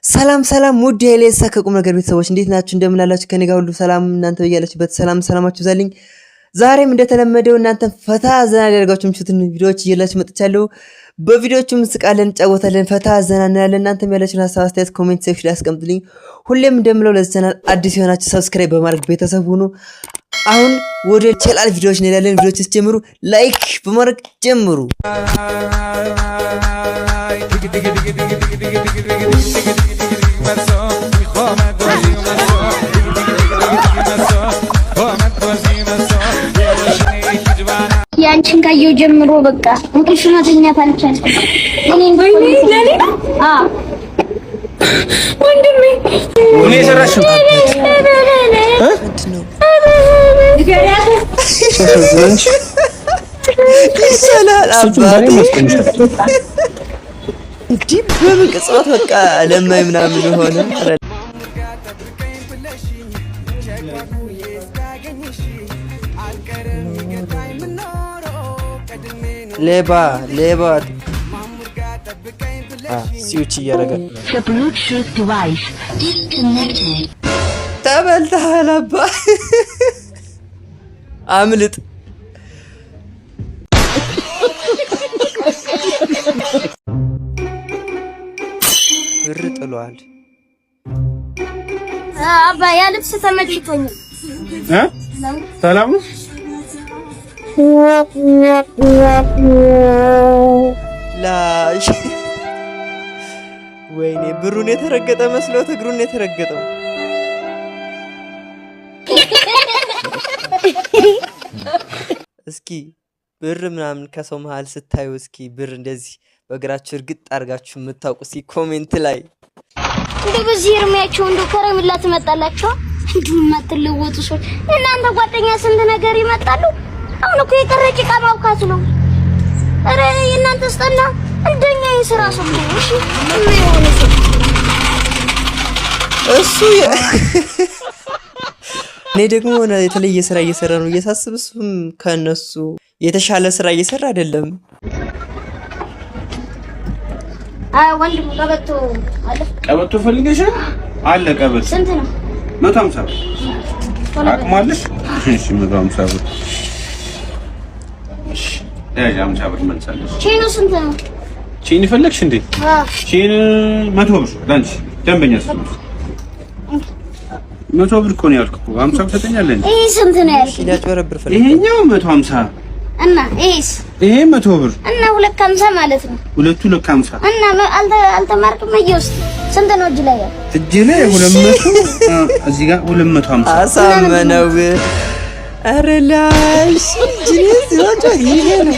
ሰላም ውድ የሌሳ ከቁም ነገር ቤተሰቦች እንዴት ናችሁ? እንደምን አላችሁ? ከኔ ጋር ሁሉ ሰላም፣ እናንተ በያላችሁበት ሰላማችሁ ይዛልኝ። ዛሬም እንደተለመደው እናንተ ፈታ ዘና ያደርጋችሁ ምሽቱን ቪዲዮዎች እየላችሁ መጥቻለሁ። በቪዲዮቹም እንስቃለን፣ እንጫወታለን፣ ፈታ ዘና እንላለን። እናንተም ያላችሁን ሀሳብ አስተያየት ኮሜንት ሴክሽን ላይ አስቀምጡልኝ። ሁሌም እንደምለው ለዚህ ቻናል አዲስ የሆናችሁ ሰብስክራይብ በማድረግ ቤተሰብ ሁኑ። አሁን ወደ ቻናል ቪዲዮዎች እንሄዳለን። ቪዲዮዎች ሲጀምሩ ላይክ በማድረግ ጀምሩ። ያንቺን ካየው ጀምሮ በቃ እንቅልፍ ማተኛት አልቻልኩም። ወንድሜ እኔ ሰራሽው ይሰላል አባቴ እንግዲህ በምን ቅጽበት በቃ ለማይ ምናምን ሆነ። ሌባ ሲውች እያደረገ ተበልተሃል አባ አምልጥ። ብር ጥሏል አባ ያ ልብስ ተመችቶኛል። ሰላም ላሽ ወይኔ ብሩን የተረገጠ መስሎት እግሩን የተረገጠው። እስኪ ብር ምናምን ከሰው መሃል ስታዩ እስኪ ብር እንደዚህ በእግራችሁ እርግጥ አድርጋችሁ የምታውቁ እስኪ ኮሜንት ላይ እንደ በዚህ እርሜያቸው እንደ ከረሚላ ትመጣላችሁ። እንዲሁ የማትለወጡ ሰዎች እናንተ ጓደኛ ስንት ነገር ይመጣሉ። አሁን እኮ የቀረ ጭቃ ማብካት ነው። ኧረ የእናንተ ስጠና እንደኛ የሥራ ሰው ነው። እሺ የሆነ ሰው እሱ እኔ ደግሞ የተለየ ስራ እየሰራ ነው እየሳስብ እሱም ከነሱ የተሻለ ስራ እየሰራ አይደለም። ወንድም ቀበቶ አለ። ቀበቶ ፈልገሻል? አለ ቀበቶ። ስንት ነው? 150 ብር። አቅማለሽ? እሺ 150 ብር። እሺ ያዥ 50 ብር መልሳለሽ። ቼኑ ስንት ነው? ቼን ፈለግሽ እንዴ? ቼን 100 ብር ዳንቺ ደንበኛ ስለሆንሽ 100 ብር እኮ ነው ያልኩት። 50 ብር ትሰጠኛለህ እንዴ? ይሄ ስንት ነው ያልኩት? ያጭበረብር ፈልግ። ይሄኛው 150 እና ይሄስ? ይሄ 100 ብር እና 250 ማለት ነው። 250 እና አልተማርክም? እየውስጥ ስንት ነው እጅ ላይ ያለው? እጅ ላይ 200 እዚህ ጋር 250 አሳመነው። ኧረ ላሽ ጂኒስ ወጣ ይሄ ነው።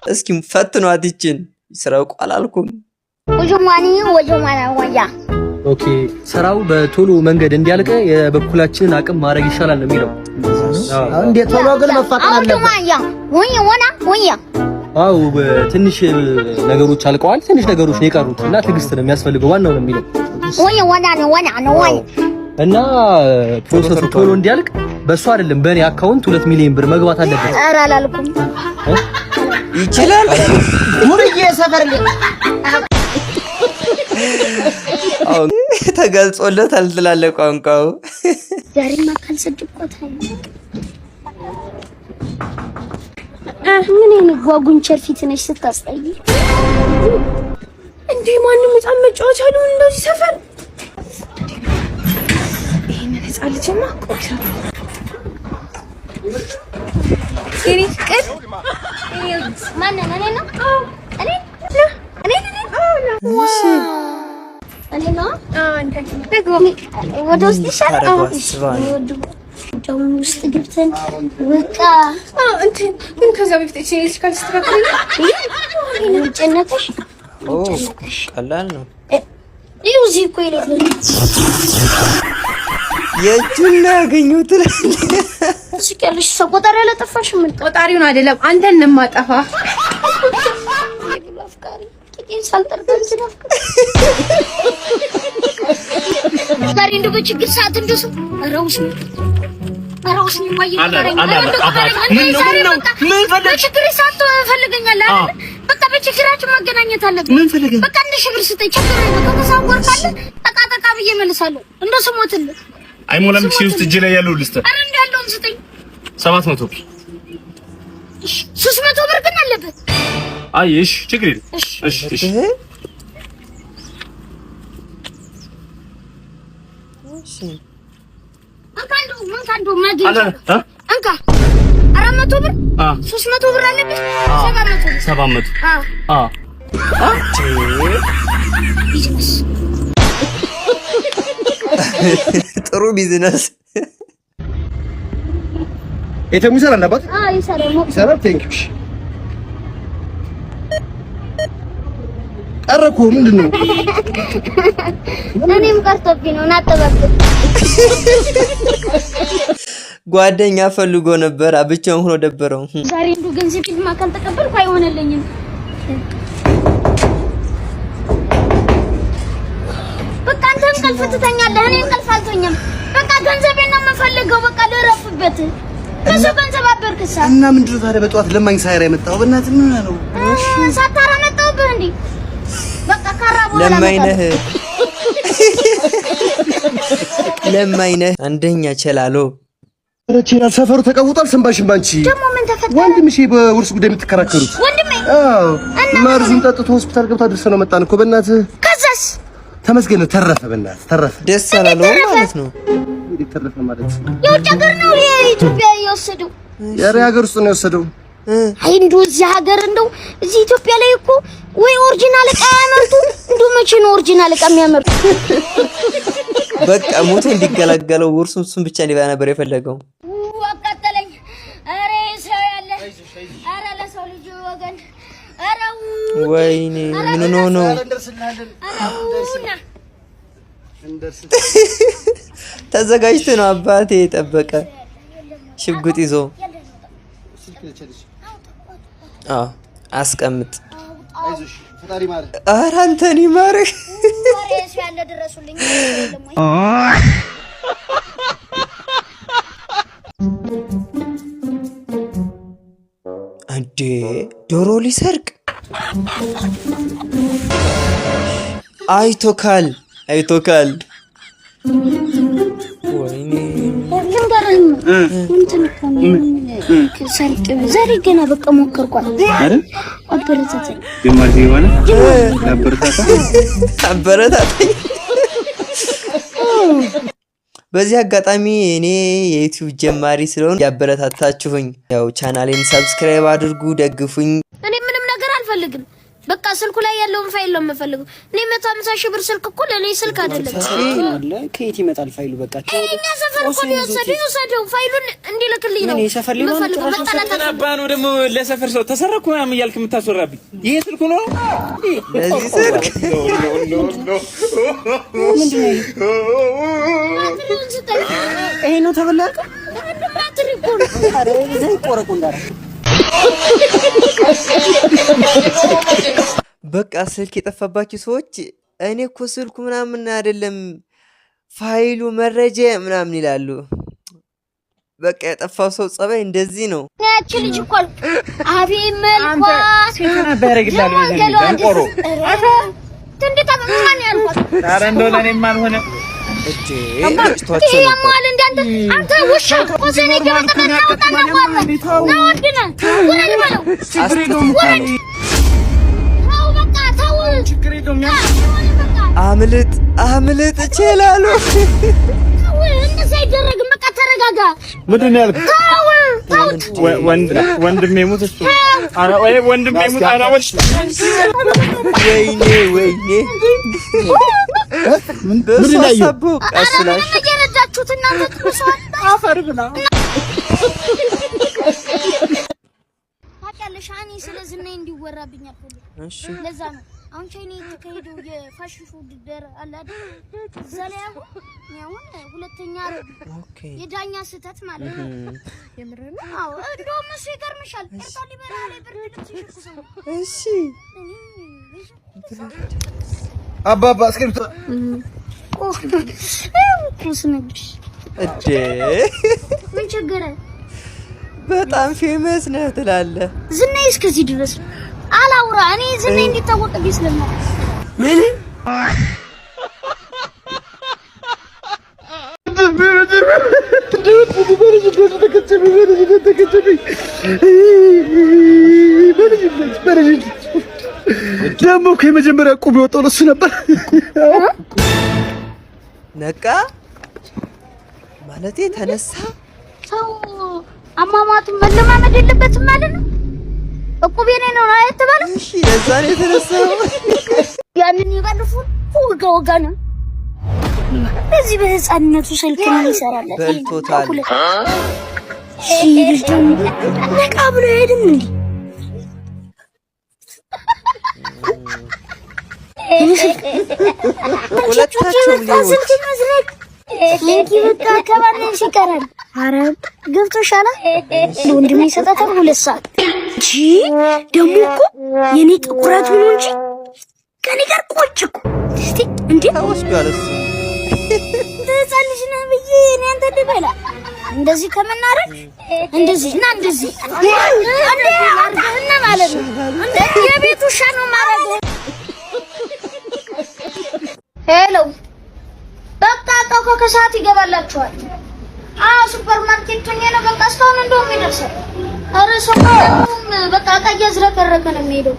እስኪ ፈትኗት ይችን ስራው ቋላልኩም ወጆማና ወያ ኦኬ ስራው በቶሎ መንገድ እንዲያልቅ የበኩላችንን አቅም ማድረግ ይሻላል ነው የሚለው። እንዴ ቶሎ ግን መፋቀር አለበት። አው ትንሽ ነገሮች አልቀዋል፣ ትንሽ ነገሮች ነው የቀሩት እና ትዕግስት ነው የሚያስፈልገው። ዋናው ነው የሚለው እና ፕሮሰሱ ቶሎ እንዲያልቅ በሱ አይደለም በእኔ አካውንት 2 ሚሊዮን ብር መግባት አለበት። ኧረ አላልኩም ይችላል ሙርዬ ሰፈር አሁን ተገልጾለታል ትላለህ ቋንቋው። ዛሬማ ካልሰድቆታል ምን የጓጉንቸር ፊት ነሽ ስታስጠይ። እንዴ ማንም ህፃን መጫወቻ አሉ እንደዚህ ሰፈር። ይሄንን ህፃን ልጅማ ቆይታ እኔ ቀን ማን ነው? እኔ ነው አንተ ደግሞ ወደ ውስጥ ይሻላል። ውስጥ ገብተን በቃ እንትን ምን ከዛ በፊት እቺ ልጅ ካልስተካከለ ጨነቀሽ ቀላል ነው። እዚህ እኮ የሌለ የእጁን ያገኙት እሱ ያለሽ ሰው ቆጣሪ ያለጠፋሽ ምን ቆጣሪውን አይደለም አንተን ነው የማጠፋ። አፍቃሪ ጥቂት ሳልጠርጠር ስለፍቀ ዛሬ እንደው በችግር ሰዓት እንደሱ አራውስ አራውስኝ ማይ ይፈረኝ ምን ፈልገኛል አይደል? በቃ በችግራችን መገናኘት አለብን። ምን ፈልገህ? በቃ 1000 ብር ስጠኝ ቸገረኝ። በቃ ተሳወር ካለ ጠቃጠቃ ብዬ መልሳለሁ። እንደው ስሞትልህ አይሞላም። ሺህ ውስጥ እጄ ላይ ያለው ልስጥ። አረ እንደ ያለውን ስጠኝ። 700 ብር 300 ብር ግን አለበት። አይ እሺ ችግር የለም። እሺ እሺ አንካንዱ ማግኘት አንካ 400 ብር 300 ብር አለበት። 700 ጥሩ ቢዝነስ ኤቲኤም ይሰራል አባት? ይሰራል። ቴንክ ዩ። ቀረኩ ምንድነው? እኔም ቀርቶብኝ ነው ናጠባብኝ። ጓደኛ ፈልጎ ነበር ብቻውን ሆኖ ደበረው። ዛሬ እንዱ ገንዘብ ፊልም አካል ተቀበልኩ አይሆነልኝም። በቃ አንተም ቀልፍ ትተኛለህ፣ እኔም ቀልፍ አልተኛም። በቃ ገንዘቤን ነው የምፈልገው። በቃ ልረፍበት። ብዙ ገንዘብ አበርክሳ እና ምንድነው ታዲያ በጠዋት ለማኝ ሳይራ የመጣው? በእናትህ ምን ነው? ሳታራ መጣሁብህ እንዴ? በቃ ካራቦ ለማይነህ ለማይነህ አንደኛ ቸላሎ ረቺናል ሰፈሩ ተቀውጧል። ስንባሽን ባንቺ ደግሞ ምን ተፈጠረ? ወንድምሽ በውርስ ጉዳይ የምትከራከሩት ወንድሜ? አዎ መርዙን ጠጥቶ ሆስፒታል ገብታ ድርሰነው መጣን እኮ። በእናትህ ከዛስ? ተመስገን ተረፈ። በእናትህ ተረፈ። ደስ አላለው ማለት ነው። ተረፈ ማለት የውጭ ሀገር ነው የኢትዮጵያ የወሰደው? የአሬ ሀገር ውስጥ ነው የወሰደው። አይ እንደው እዚህ ሀገር እንደው እዚህ ኢትዮጵያ ላይ እኮ ወይ ኦሪጂናል ዕቃ ያመርቱ። እንደው መቼ ነው ኦሪጂናል ዕቃ የሚያመርቱ? በቃ ሞቶ እንዲገላገለው ውርሱን እሱን ብቻ እንዲበላ ነበር የፈለገው። አቃጠለኝ። አረ ሰው ያለ አረ ለሰው ልጅ ወገን አረ ወይኔ ምን ነው? ተዘጋጅቶ ነው አባቴ የጠበቀ ሽጉጥ ይዞ። አስቀምጥ። ኧረ አንተን ይማርህ። እንዴ ዶሮ ሊሰርቅ አይቶካል። ወይኔ ዛሬ ገና በቃ ሞከርኳል አይደል? አበረታታኝ አበረታታኝ። በዚህ አጋጣሚ እኔ የዩቲዩብ ጀማሪ ስለሆነ ያበረታታችሁኝ፣ ያው ቻናሌን ሰብስክራይብ አድርጉ፣ ደግፉኝ። እኔ ምንም ነገር አልፈልግም። በቃ ስልኩ ላይ ያለውን ፋይል ነው የምፈልገው። እኔ 150 ሺህ ብር ስልክ እኮ ለኔ ስልክ አይደለም። ከየት ይመጣል ፋይሉ? በቃ እኛ ሰፈር እኮ ነው የወሰደው ፋይሉን እንዲልክልኝ ነው የምፈልገው። አባ ነው ደግሞ ለሰፈር ሰው ተሰረኩ ምናምን እያልክ የምታስወራብኝ ይሄ ስልኩ ነው? ለዚህ ስልክ ይሄ ነው ተበላቀ። በቃ ስልክ የጠፋባችሁ ሰዎች እኔ እኮ ስልኩ ምናምን አይደለም ፋይሉ መረጃ ምናምን ይላሉ። በቃ የጠፋው ሰው ጸባይ እንደዚህ ነው። ያቺ ልጅ እኮ አቤ መልኳ ባረግላል ቆሮ እንዴት አማን ያልኳት ታረ እንደው ለኔም አልሆነ እጄ አጥቷቸው ያማል እንዳንተ አንተ ውሻ ቆሰኔ ገበጣና ታውጣና ነው ወድና ወራኝ ማለት ወራኝ ታው በቃ ታው ችግር የለውም። አምልጥ ይችላል። እንደዛ አይደረግም። በቃ ተረጋጋ። ምንድን ነው ያልኩት? ወንድሜ ሙት እሱ አረ ወይ ወንድሜ ሙት አረ ወይኔ ምን በሳቡ ቀስላሽ እየነዳችሁት እናንተ ትመስዋል። አፈር ብላ ታውቂያለሽ፣ እኔ ስለዚህ ነኝ እንዲወራብኝ አልፈልግም። እሺ ለዛ ነው አሁን ቻይና የተካሄደው የፋሽን ውድድር አለ አይደል? እዛ ላይ አሁን ሁለተኛ የዳኛ ስህተት ማለት ነው። የምር ነው? አዎ እንደውም እሱ ይገርምሻል። ታሊ በራ ላይ ብርድ ልብስ ይሽኩሰው። እሺ አባባ እስክሪፕቶ ኩስነግሽ እዴ ምን ቸገረ? በጣም ፌመስ ነህ ትላለህ። ዝናዬ እስከዚህ ድረስ አላውራ እኔ ዝም እንዲታወቅ ቢስለማ ምን ደግሞ ከመጀመሪያ ቁብ የወጣው ለሱ ነበር። ነቃ ማለቴ ተነሳ። ሰው አሟሟቱን መለማመድ የለበትም ማለት ነው። እቁብ የኔ ነው አይተባለም። እሺ ለዛ ነው የተነሳው። ያንን ይባልፉን ወጋ ነው። በዚህ በህፃንነቱ ስልክ ነው ይሰራል። በልቶታል። ነቃ ብሎ ሄድም እንዴ ሁለታቸውም ሊሆን በቃ ከባነሽ ይቀራል። ኧረ ገብቶሻል። ለወንድሜ ይሰጣታል 2 ሰዓት እንጂ ደግሞ እኮ የኔ ጥቁረት ነው እንጂ ከኔ ጋር ቆጭ እኮ እስቲ እንዴ ተወስዷል። እሱ ተጻልሽ ነው ብዬ እኔ አንተ ደበላ እንደዚህ ከመናረግ እንደዚህ እና እንደዚህ እና ማለት ነው እንደ የቤቱ ውሻ ነው ማረግ። ሄሎ በቃ ታውቆ ከሰዓት ይገባላችኋል። ሱፐር ማርኬት ሆኜ ነው በቃ እስካሁን እንደውም ይደርሳል። ኧረ ሰሞኑን በቃ ዕቃ እያዝረከረከ ነው የሚሄደው።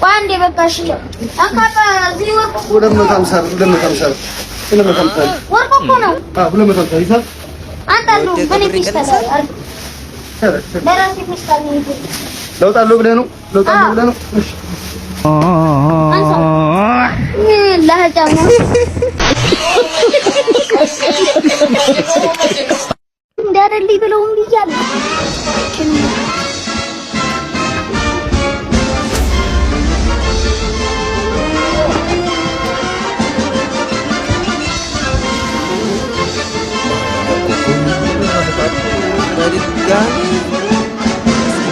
ባንዴ በቃ እሺ አካባ እዚህ ወርቁ 250 ወርቁ እኮ ነው 250 ይሳል አንታሉ በኔ ፒስታል ለራሴ ፒስታል ነው ለውጣለሁ ብለህ ነው እሺ ለህጃሙ እንዳደልኝ ብለውም ብያለሁ።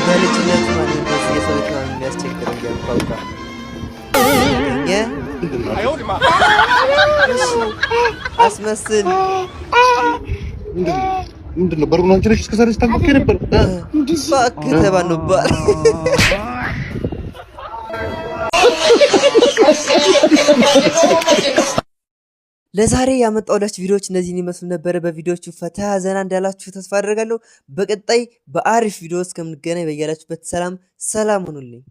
በልጅነት ማለት ነው የሰው ልጅ የሚያስቸግረው ያውቃ አስመስል ምንድን ነው በሩን አንቺ ነሽ እስከ ዛሬ ስታንኳኳ ነበር። እባክህ ተባንባል። ለዛሬ ያመጣሁላችሁ ቪዲዮዎች እነዚህን ይመስሉ ነበር። በቪዲዮቹ ፈታ ዘና እንዳላችሁ ተስፋ አደርጋለሁ። በቀጣይ በአሪፍ ቪዲዮ እስከምንገናኝ በያላችሁበት ሰላም ሁኑልኝ።